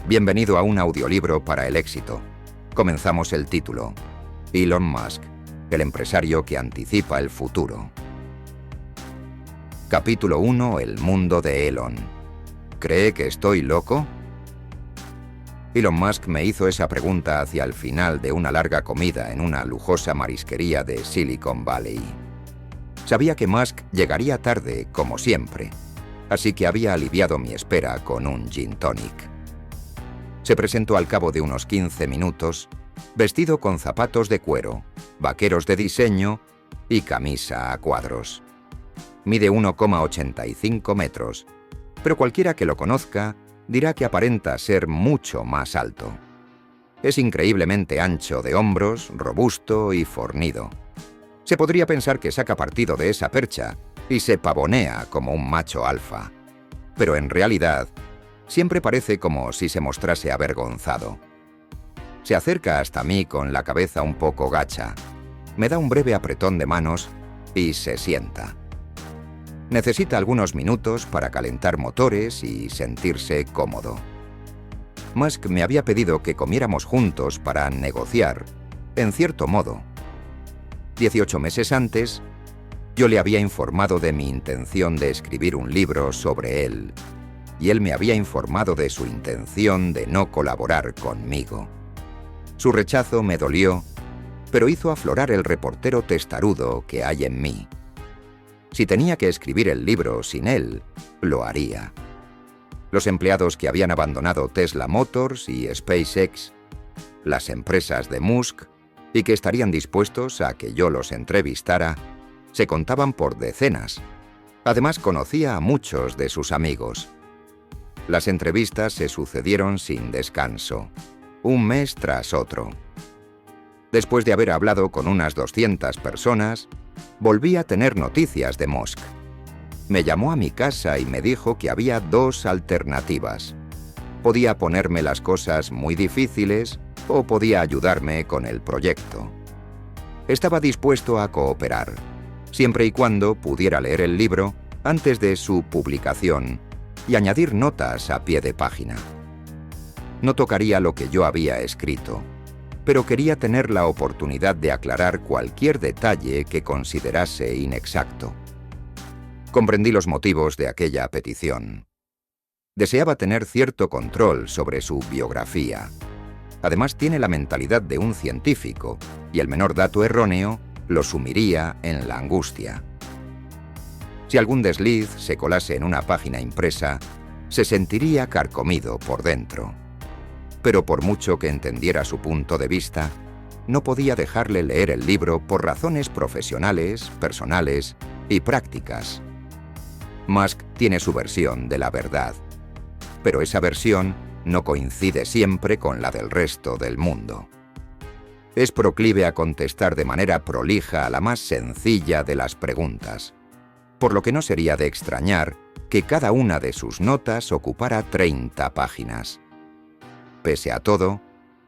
Bienvenido a un audiolibro para el éxito. Comenzamos el título. Elon Musk, el empresario que anticipa el futuro. Capítulo 1. El mundo de Elon. ¿Cree que estoy loco? Elon Musk me hizo esa pregunta hacia el final de una larga comida en una lujosa marisquería de Silicon Valley. Sabía que Musk llegaría tarde, como siempre, así que había aliviado mi espera con un gin tonic. Se presentó al cabo de unos 15 minutos, vestido con zapatos de cuero, vaqueros de diseño y camisa a cuadros. Mide 1,85 metros, pero cualquiera que lo conozca dirá que aparenta ser mucho más alto. Es increíblemente ancho de hombros, robusto y fornido. Se podría pensar que saca partido de esa percha y se pavonea como un macho alfa, pero en realidad siempre parece como si se mostrase avergonzado. Se acerca hasta mí con la cabeza un poco gacha, me da un breve apretón de manos y se sienta. Necesita algunos minutos para calentar motores y sentirse cómodo. Musk me había pedido que comiéramos juntos para negociar, en cierto modo. 18 meses antes, yo le había informado de mi intención de escribir un libro sobre él, y él me había informado de su intención de no colaborar conmigo. Su rechazo me dolió, pero hizo aflorar el reportero testarudo que hay en mí. Si tenía que escribir el libro sin él, lo haría. Los empleados que habían abandonado Tesla Motors y SpaceX, las empresas de Musk, y que estarían dispuestos a que yo los entrevistara, se contaban por decenas. Además, conocía a muchos de sus amigos. Las entrevistas se sucedieron sin descanso, un mes tras otro. Después de haber hablado con unas 200 personas, volví a tener noticias de Musk. Me llamó a mi casa y me dijo que había dos alternativas. Podía ponerme las cosas muy difíciles o podía ayudarme con el proyecto. Estaba dispuesto a cooperar, siempre y cuando pudiera leer el libro antes de su publicación y añadir notas a pie de página. No tocaría lo que yo había escrito, pero quería tener la oportunidad de aclarar cualquier detalle que considerase inexacto. Comprendí los motivos de aquella petición. Deseaba tener cierto control sobre su biografía. Además, tiene la mentalidad de un científico, y el menor dato erróneo lo sumiría en la angustia. Si algún desliz se colase en una página impresa, se sentiría carcomido por dentro. Pero por mucho que entendiera su punto de vista, no podía dejarle leer el libro por razones profesionales, personales y prácticas. Musk tiene su versión de la verdad, pero esa versión no coincide siempre con la del resto del mundo. Es proclive a contestar de manera prolija a la más sencilla de las preguntas, por lo que no sería de extrañar que cada una de sus notas ocupara 30 páginas. Pese a todo,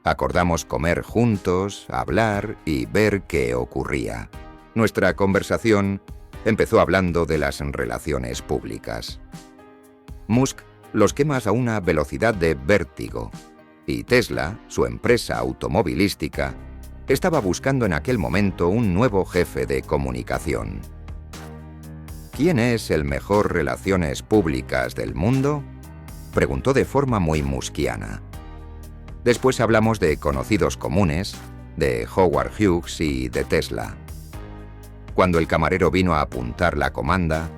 acordamos comer juntos, hablar y ver qué ocurría. Nuestra conversación empezó hablando de las relaciones públicas. Musk los quema a una velocidad de vértigo, y Tesla, su empresa automovilística, estaba buscando en aquel momento un nuevo jefe de comunicación. ¿Quién es el mejor relaciones públicas del mundo?, preguntó de forma muy muskiana. Después hablamos de conocidos comunes, de Howard Hughes y de Tesla. Cuando el camarero vino a apuntar la comanda,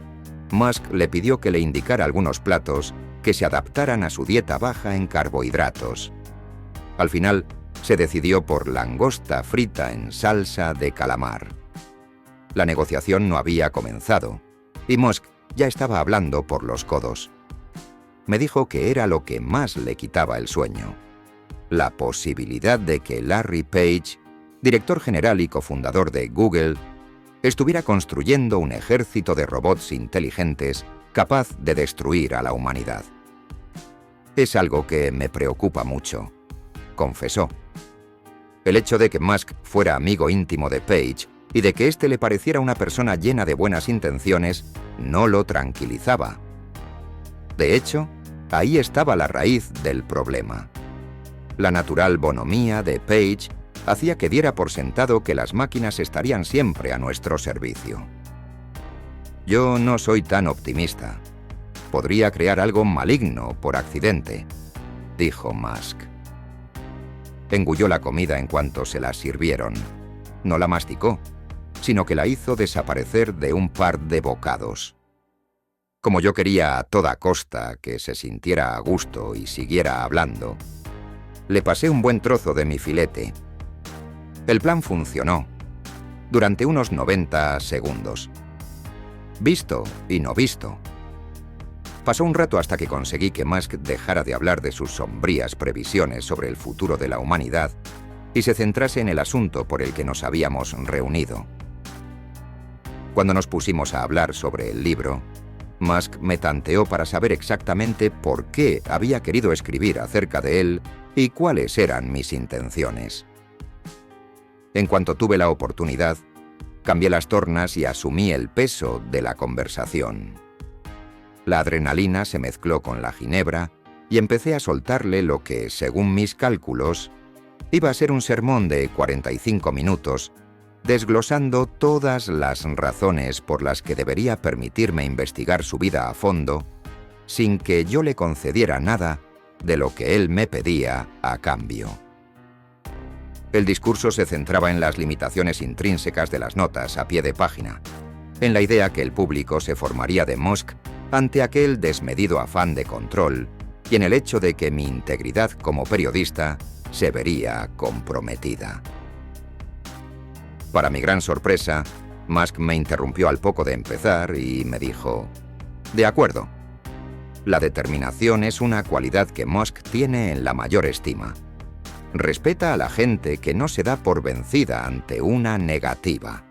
Musk le pidió que le indicara algunos platos que se adaptaran a su dieta baja en carbohidratos. Al final, se decidió por langosta frita en salsa de calamar. La negociación no había comenzado, y Musk ya estaba hablando por los codos. Me dijo que era lo que más le quitaba el sueño: la posibilidad de que Larry Page, director general y cofundador de Google, estuviera construyendo un ejército de robots inteligentes capaz de destruir a la humanidad. Es algo que me preocupa mucho, confesó. El hecho de que Musk fuera amigo íntimo de Page y de que éste le pareciera una persona llena de buenas intenciones no lo tranquilizaba. De hecho, Ahí estaba la raíz del problema. La natural bonomía de Page hacía que diera por sentado que las máquinas estarían siempre a nuestro servicio. Yo no soy tan optimista. Podría crear algo maligno por accidente, dijo Musk. Engulló la comida en cuanto se la sirvieron. No la masticó, sino que la hizo desaparecer de un par de bocados. Como yo quería a toda costa que se sintiera a gusto y siguiera hablando, le pasé un buen trozo de mi filete. El plan funcionó durante unos 90 segundos. Visto y no visto. Pasó un rato hasta que conseguí que Musk dejara de hablar de sus sombrías previsiones sobre el futuro de la humanidad y se centrase en el asunto por el que nos habíamos reunido. Cuando nos pusimos a hablar sobre el libro, Musk me tanteó para saber exactamente por qué había querido escribir acerca de él y cuáles eran mis intenciones. En cuanto tuve la oportunidad, cambié las tornas y asumí el peso de la conversación. La adrenalina se mezcló con la ginebra y empecé a soltarle lo que, según mis cálculos, iba a ser un sermón de 45 minutos, desglosando todas las razones por las que debería permitirme investigar su vida a fondo, sin que yo le concediera nada de lo que él me pedía a cambio. El discurso se centraba en las limitaciones intrínsecas de las notas a pie de página, en la idea que el público se formaría de Musk ante aquel desmedido afán de control y en el hecho de que mi integridad como periodista se vería comprometida. Para mi gran sorpresa, Musk me interrumpió al poco de empezar y me dijo: «De acuerdo. La determinación es una cualidad que Musk tiene en la mayor estima. Respeta a la gente que no se da por vencida ante una negativa».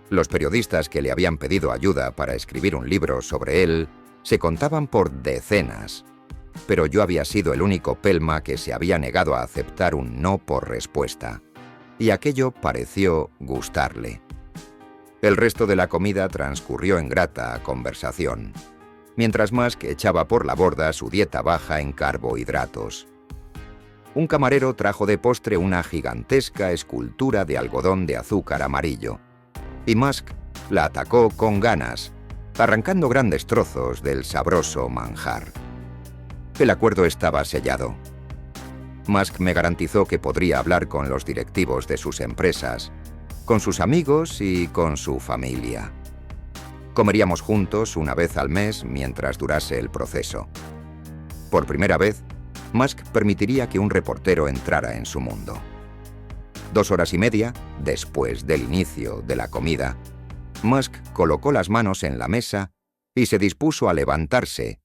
Los periodistas que le habían pedido ayuda para escribir un libro sobre él se contaban por decenas, pero yo había sido el único pelma que se había negado a aceptar un no por respuesta. Y aquello pareció gustarle. El resto de la comida transcurrió en grata conversación, mientras Musk echaba por la borda su dieta baja en carbohidratos. Un camarero trajo de postre una gigantesca escultura de algodón de azúcar amarillo, y Musk la atacó con ganas, arrancando grandes trozos del sabroso manjar. El acuerdo estaba sellado. Musk me garantizó que podría hablar con los directivos de sus empresas, con sus amigos y con su familia. Comeríamos juntos una vez al mes mientras durase el proceso. Por primera vez, Musk permitiría que un reportero entrara en su mundo. 2 horas y media, después del inicio de la comida, Musk colocó las manos en la mesa y se dispuso a levantarse,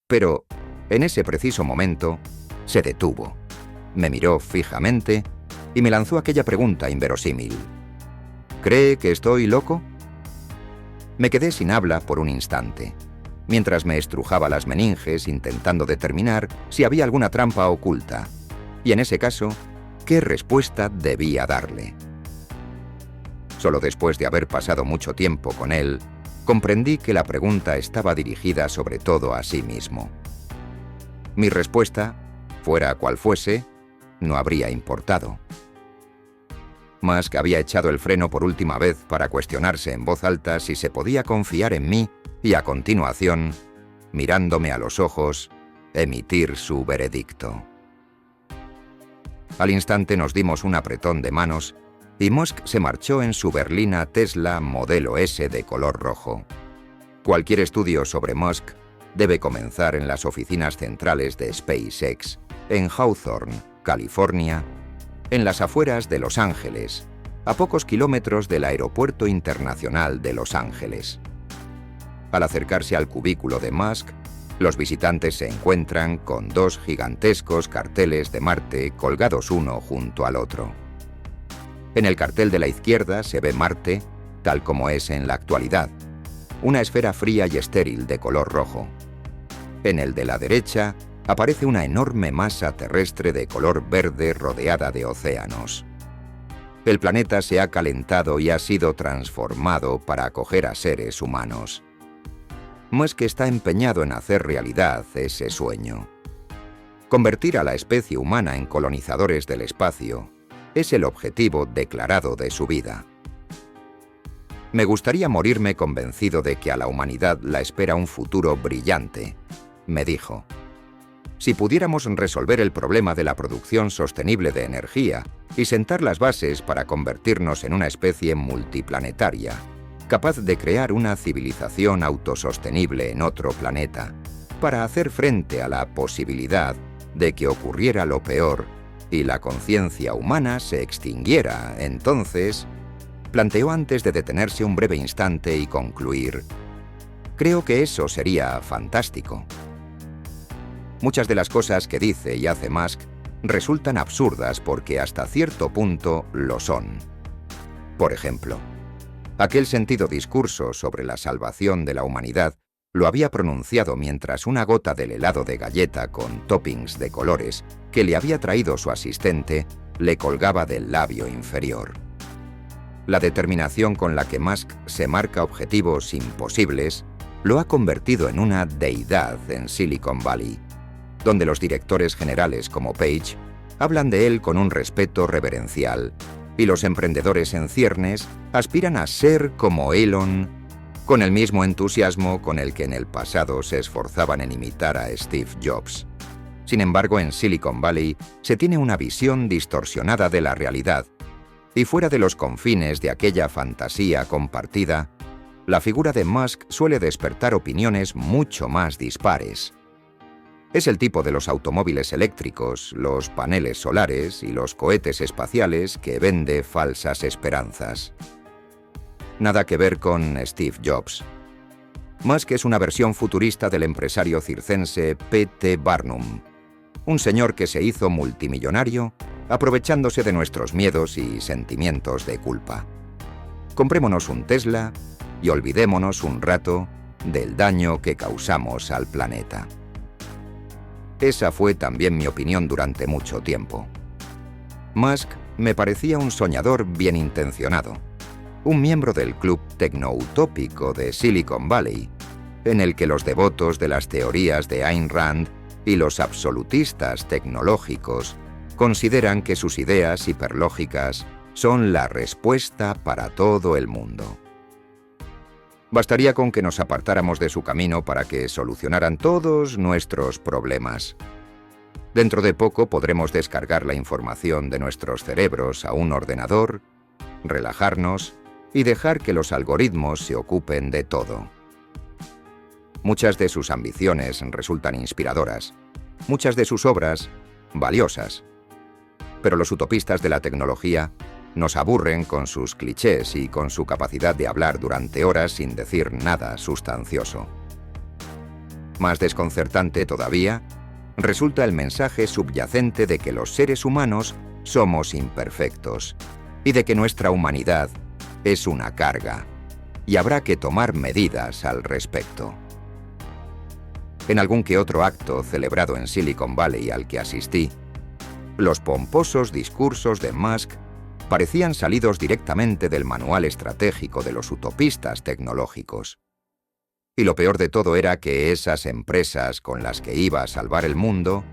pero en ese preciso momento se detuvo. Me miró fijamente y me lanzó aquella pregunta inverosímil: ¿cree que estoy loco? Me quedé sin habla por un instante, mientras me estrujaba las meninges intentando determinar si había alguna trampa oculta, y en ese caso, ¿qué respuesta debía darle? Solo después de haber pasado mucho tiempo con él, comprendí que la pregunta estaba dirigida sobre todo a sí mismo. Mi respuesta, fuera cual fuese, no habría importado. Musk había echado el freno por última vez para cuestionarse en voz alta si se podía confiar en mí y a continuación, mirándome a los ojos, emitir su veredicto. Al instante nos dimos un apretón de manos y Musk se marchó en su berlina Tesla modelo S de color rojo. Cualquier estudio sobre Musk debe comenzar en las oficinas centrales de SpaceX, en Hawthorne, California, en las afueras de Los Ángeles, a pocos kilómetros del Aeropuerto Internacional de Los Ángeles. Al acercarse al cubículo de Musk, los visitantes se encuentran con 2 gigantescos carteles de Marte colgados uno junto al otro. En el cartel de la izquierda se ve Marte, tal como es en la actualidad, una esfera fría y estéril de color rojo. En el de la derecha aparece una enorme masa terrestre de color verde rodeada de océanos. El planeta se ha calentado y ha sido transformado para acoger a seres humanos. Musk está empeñado en hacer realidad ese sueño. Convertir a la especie humana en colonizadores del espacio es el objetivo declarado de su vida. Me gustaría morirme convencido de que a la humanidad la espera un futuro brillante, me dijo. Si pudiéramos resolver el problema de la producción sostenible de energía y sentar las bases para convertirnos en una especie multiplanetaria, capaz de crear una civilización autosostenible en otro planeta, para hacer frente a la posibilidad de que ocurriera lo peor y la conciencia humana se extinguiera, entonces, planteó antes de detenerse un breve instante y concluir: creo que eso sería fantástico. Muchas de las cosas que dice y hace Musk resultan absurdas porque hasta cierto punto lo son. Por ejemplo, aquel sentido discurso sobre la salvación de la humanidad lo había pronunciado mientras una gota del helado de galleta con toppings de colores que le había traído su asistente le colgaba del labio inferior. La determinación con la que Musk se marca objetivos imposibles lo ha convertido en una deidad en Silicon Valley, donde los directores generales como Page hablan de él con un respeto reverencial y los emprendedores en ciernes aspiran a ser como Elon, con el mismo entusiasmo con el que en el pasado se esforzaban en imitar a Steve Jobs. Sin embargo, en Silicon Valley se tiene una visión distorsionada de la realidad, y fuera de los confines de aquella fantasía compartida, la figura de Musk suele despertar opiniones mucho más dispares. Es el tipo de los automóviles eléctricos, los paneles solares y los cohetes espaciales que vende falsas esperanzas. Nada que ver con Steve Jobs. Musk es una versión futurista del empresario circense P.T. Barnum, un señor que se hizo multimillonario aprovechándose de nuestros miedos y sentimientos de culpa. Comprémonos un Tesla y olvidémonos un rato del daño que causamos al planeta. Esa fue también mi opinión durante mucho tiempo. Musk me parecía un soñador bien intencionado, un miembro del club tecnoutópico de Silicon Valley, en el que los devotos de las teorías de Ayn Rand y los absolutistas tecnológicos consideran que sus ideas hiperlógicas son la respuesta para todo el mundo. Bastaría con que nos apartáramos de su camino para que solucionaran todos nuestros problemas. Dentro de poco podremos descargar la información de nuestros cerebros a un ordenador, relajarnos y dejar que los algoritmos se ocupen de todo. Muchas de sus ambiciones resultan inspiradoras, muchas de sus obras valiosas. Pero los utopistas de la tecnología nos aburren con sus clichés y con su capacidad de hablar durante horas sin decir nada sustancioso. Más desconcertante todavía, resulta el mensaje subyacente de que los seres humanos somos imperfectos y de que nuestra humanidad es una carga y habrá que tomar medidas al respecto. En algún que otro acto celebrado en Silicon Valley al que asistí, los pomposos discursos de Musk parecían salidos directamente del manual estratégico de los utopistas tecnológicos. Y lo peor de todo era que esas empresas con las que iba a salvar el mundo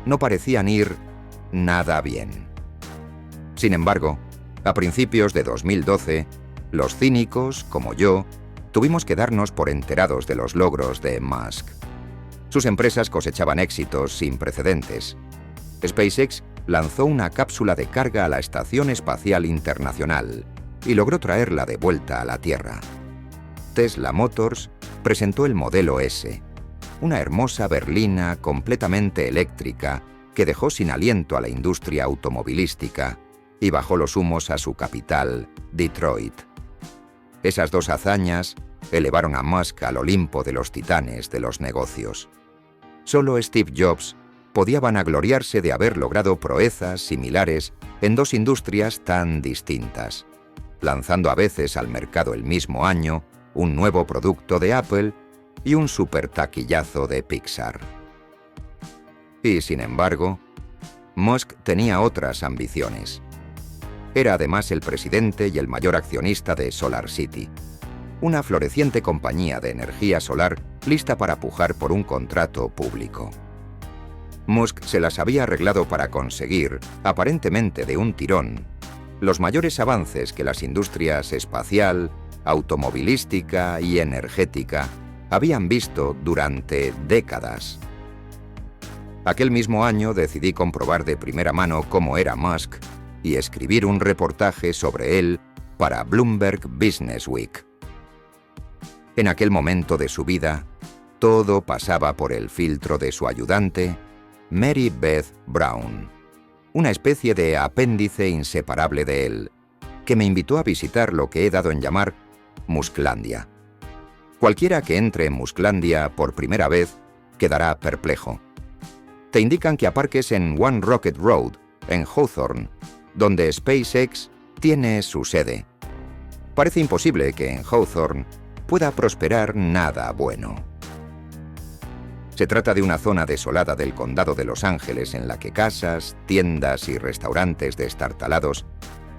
no parecían ir nada bien. Sin embargo, a principios de 2012, los cínicos, como yo, tuvimos que darnos por enterados de los logros de Musk. Sus empresas cosechaban éxitos sin precedentes. SpaceX lanzó una cápsula de carga a la Estación Espacial Internacional y logró traerla de vuelta a la Tierra. Tesla Motors presentó el Modelo S, una hermosa berlina completamente eléctrica que dejó sin aliento a la industria automovilística y bajó los humos a su capital, Detroit. Esas dos hazañas elevaron a Musk al Olimpo de los titanes de los negocios. Solo Steve Jobs podía vanagloriarse de haber logrado proezas similares en dos industrias tan distintas, lanzando a veces al mercado el mismo año un nuevo producto de Apple y un supertaquillazo de Pixar. Y sin embargo, Musk tenía otras ambiciones. Era además el presidente y el mayor accionista de SolarCity, una floreciente compañía de energía solar lista para pujar por un contrato público. Musk se las había arreglado para conseguir, aparentemente de un tirón, los mayores avances que las industrias espacial, automovilística y energética habían visto durante décadas. Aquel mismo año decidí comprobar de primera mano cómo era Musk y escribir un reportaje sobre él para Bloomberg Businessweek. En aquel momento de su vida, todo pasaba por el filtro de su ayudante, Mary Beth Brown, una especie de apéndice inseparable de él, que me invitó a visitar lo que he dado en llamar Musklandia. Cualquiera que entre en Musklandia por primera vez quedará perplejo. Te indican que aparques en One Rocket Road, en Hawthorne, donde SpaceX tiene su sede. Parece imposible que en Hawthorne pueda prosperar nada bueno. Se trata de una zona desolada del condado de Los Ángeles en la que casas, tiendas y restaurantes destartalados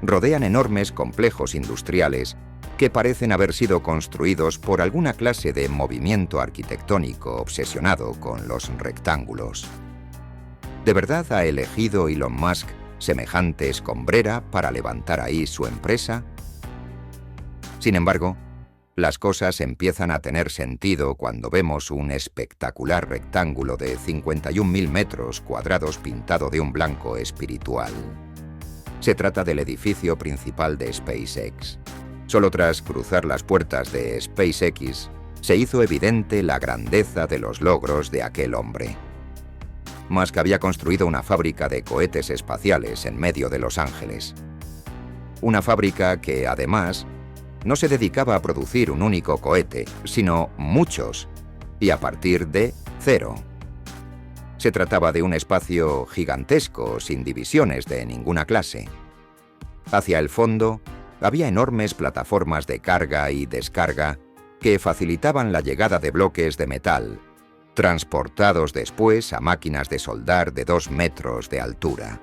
rodean enormes complejos industriales que parecen haber sido construidos por alguna clase de movimiento arquitectónico obsesionado con los rectángulos. ¿De verdad ha elegido Elon Musk semejante escombrera para levantar ahí su empresa? Sin embargo, las cosas empiezan a tener sentido cuando vemos un espectacular rectángulo de 51.000 metros cuadrados pintado de un blanco espiritual. Se trata del edificio principal de SpaceX. Solo tras cruzar las puertas de SpaceX se hizo evidente la grandeza de los logros de aquel hombre. Musk había construido una fábrica de cohetes espaciales en medio de Los Ángeles. Una fábrica que, además, no se dedicaba a producir un único cohete, sino muchos, y a partir de cero. Se trataba de un espacio gigantesco, sin divisiones de ninguna clase. Hacia el fondo, había enormes plataformas de carga y descarga que facilitaban la llegada de bloques de metal, transportados después a máquinas de soldar de 2 metros de altura.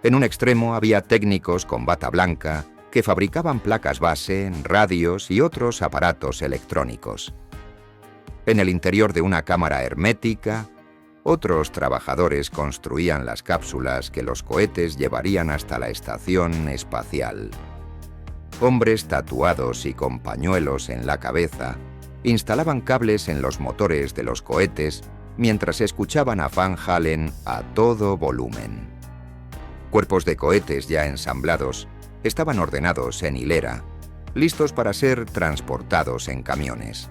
En un extremo había técnicos con bata blanca que fabricaban placas base, radios y otros aparatos electrónicos. En el interior de una cámara hermética, otros trabajadores construían las cápsulas que los cohetes llevarían hasta la estación espacial. Hombres tatuados y con pañuelos en la cabeza instalaban cables en los motores de los cohetes mientras escuchaban a Van Halen a todo volumen. Cuerpos de cohetes ya ensamblados estaban ordenados en hilera, listos para ser transportados en camiones.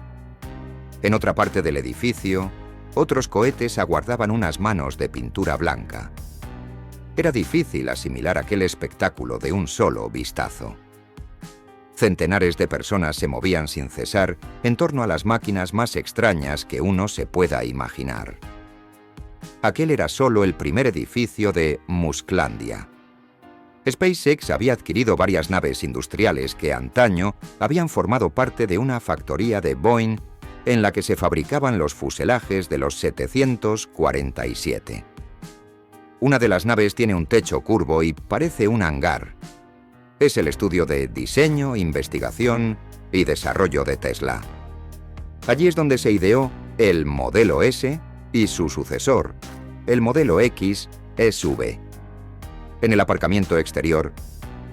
En otra parte del edificio, otros cohetes aguardaban unas manos de pintura blanca. Era difícil asimilar aquel espectáculo de un solo vistazo. Centenares de personas se movían sin cesar en torno a las máquinas más extrañas que uno se pueda imaginar. Aquel era solo el primer edificio de Musklandia. SpaceX había adquirido varias naves industriales que antaño habían formado parte de una factoría de Boeing en la que se fabricaban los fuselajes de los 747. Una de las naves tiene un techo curvo y parece un hangar. Es el estudio de diseño, investigación y desarrollo de Tesla. Allí es donde se ideó el Modelo S y su sucesor, el Modelo X SUV. En el aparcamiento exterior,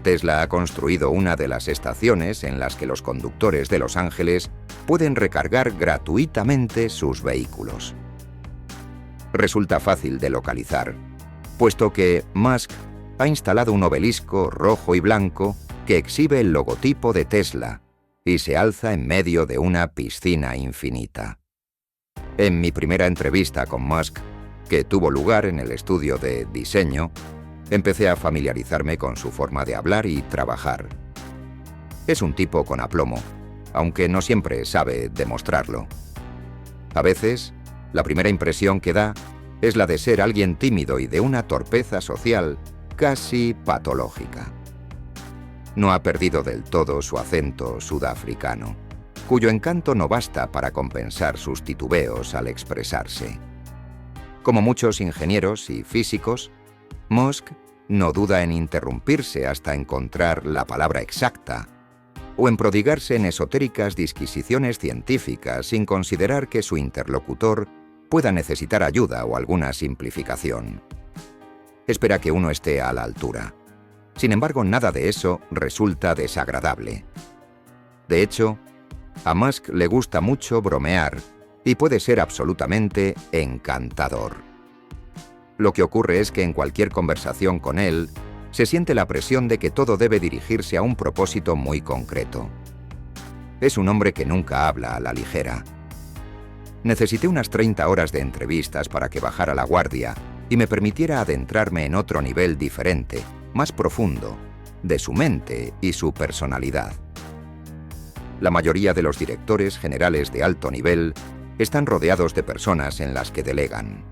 Tesla ha construido una de las estaciones en las que los conductores de Los Ángeles pueden recargar gratuitamente sus vehículos. Resulta fácil de localizar, puesto que Musk ha instalado un obelisco rojo y blanco que exhibe el logotipo de Tesla y se alza en medio de una piscina infinita. En mi primera entrevista con Musk, que tuvo lugar en el estudio de diseño, empecé a familiarizarme con su forma de hablar y trabajar. Es un tipo con aplomo, aunque no siempre sabe demostrarlo. A veces, la primera impresión que da es la de ser alguien tímido y de una torpeza social casi patológica. No ha perdido del todo su acento sudafricano, cuyo encanto no basta para compensar sus titubeos al expresarse. Como muchos ingenieros y físicos, Musk no duda en interrumpirse hasta encontrar la palabra exacta, o en prodigarse en esotéricas disquisiciones científicas sin considerar que su interlocutor pueda necesitar ayuda o alguna simplificación. Espera que uno esté a la altura. Sin embargo, nada de eso resulta desagradable. De hecho, a Musk le gusta mucho bromear y puede ser absolutamente encantador. Lo que ocurre es que en cualquier conversación con él, se siente la presión de que todo debe dirigirse a un propósito muy concreto. Es un hombre que nunca habla a la ligera. Necesité unas 30 horas de entrevistas para que bajara la guardia y me permitiera adentrarme en otro nivel diferente, más profundo, de su mente y su personalidad. La mayoría de los directores generales de alto nivel están rodeados de personas en las que delegan.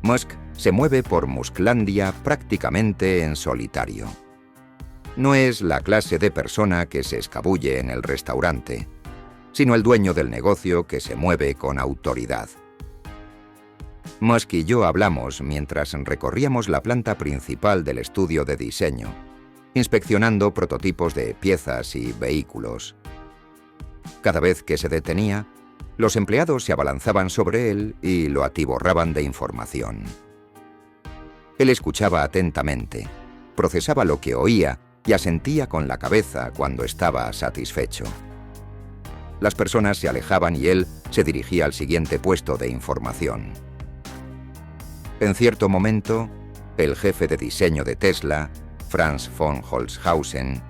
Musk se mueve por Musklandia prácticamente en solitario. No es la clase de persona que se escabulle en el restaurante, sino el dueño del negocio que se mueve con autoridad. Musk y yo hablamos mientras recorríamos la planta principal del estudio de diseño, inspeccionando prototipos de piezas y vehículos. Cada vez que se detenía, los empleados se abalanzaban sobre él y lo atiborraban de información. Él escuchaba atentamente, procesaba lo que oía y asentía con la cabeza cuando estaba satisfecho. Las personas se alejaban y él se dirigía al siguiente puesto de información. En cierto momento, el jefe de diseño de Tesla, Franz von Holzhausen,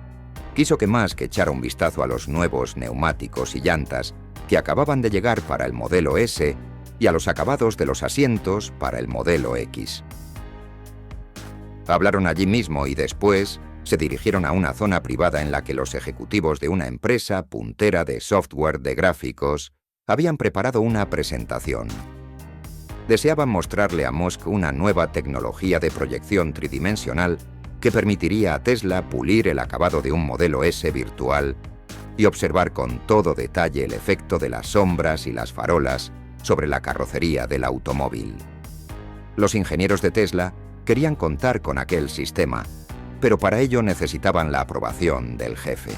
quiso que Musk echara un vistazo a los nuevos neumáticos y llantas que acababan de llegar para el modelo S y a los acabados de los asientos para el modelo X. Hablaron allí mismo y después se dirigieron a una zona privada en la que los ejecutivos de una empresa puntera de software de gráficos habían preparado una presentación. Deseaban mostrarle a Musk una nueva tecnología de proyección tridimensional que permitiría a Tesla pulir el acabado de un modelo S virtual y observar con todo detalle el efecto de las sombras y las farolas sobre la carrocería del automóvil. Los ingenieros de Tesla querían contar con aquel sistema, pero para ello necesitaban la aprobación del jefe.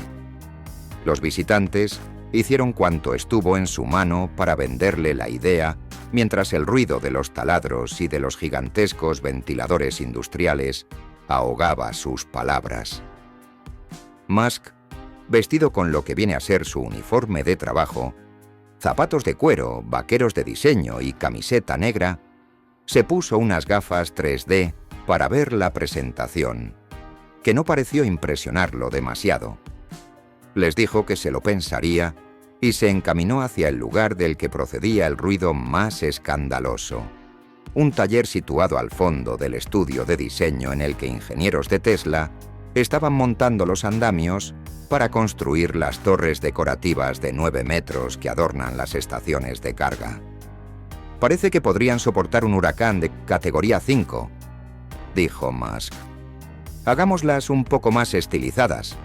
Los visitantes hicieron cuanto estuvo en su mano para venderle la idea, mientras el ruido de los taladros y de los gigantescos ventiladores industriales ahogaba sus palabras. Musk, vestido con lo que viene a ser su uniforme de trabajo, zapatos de cuero, vaqueros de diseño y camiseta negra, se puso unas gafas 3D para ver la presentación, que no pareció impresionarlo demasiado. Les dijo que se lo pensaría y se encaminó hacia el lugar del que procedía el ruido más escandaloso, un taller situado al fondo del estudio de diseño en el que ingenieros de Tesla estaban montando los andamios para construir las torres decorativas de 9 metros que adornan las estaciones de carga. Parece que podrían soportar un huracán de categoría 5, dijo Musk. Hagámoslas un poco más estilizadas.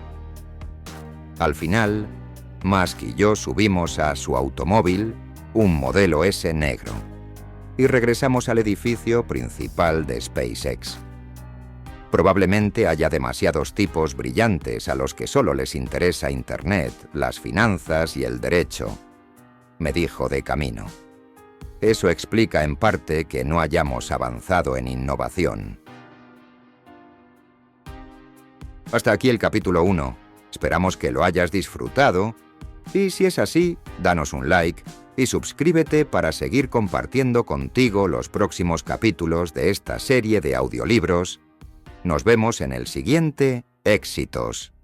Al final, Musk y yo subimos a su automóvil, un modelo S negro, y regresamos al edificio principal de SpaceX. Probablemente haya demasiados tipos brillantes a los que solo les interesa Internet, las finanzas y el derecho, me dijo de camino. Eso explica en parte que no hayamos avanzado en innovación. Hasta aquí el capítulo 1. Esperamos que lo hayas disfrutado y si es así, danos un like y suscríbete para seguir compartiendo contigo los próximos capítulos de esta serie de audiolibros. Nos vemos en el siguiente. Éxitos.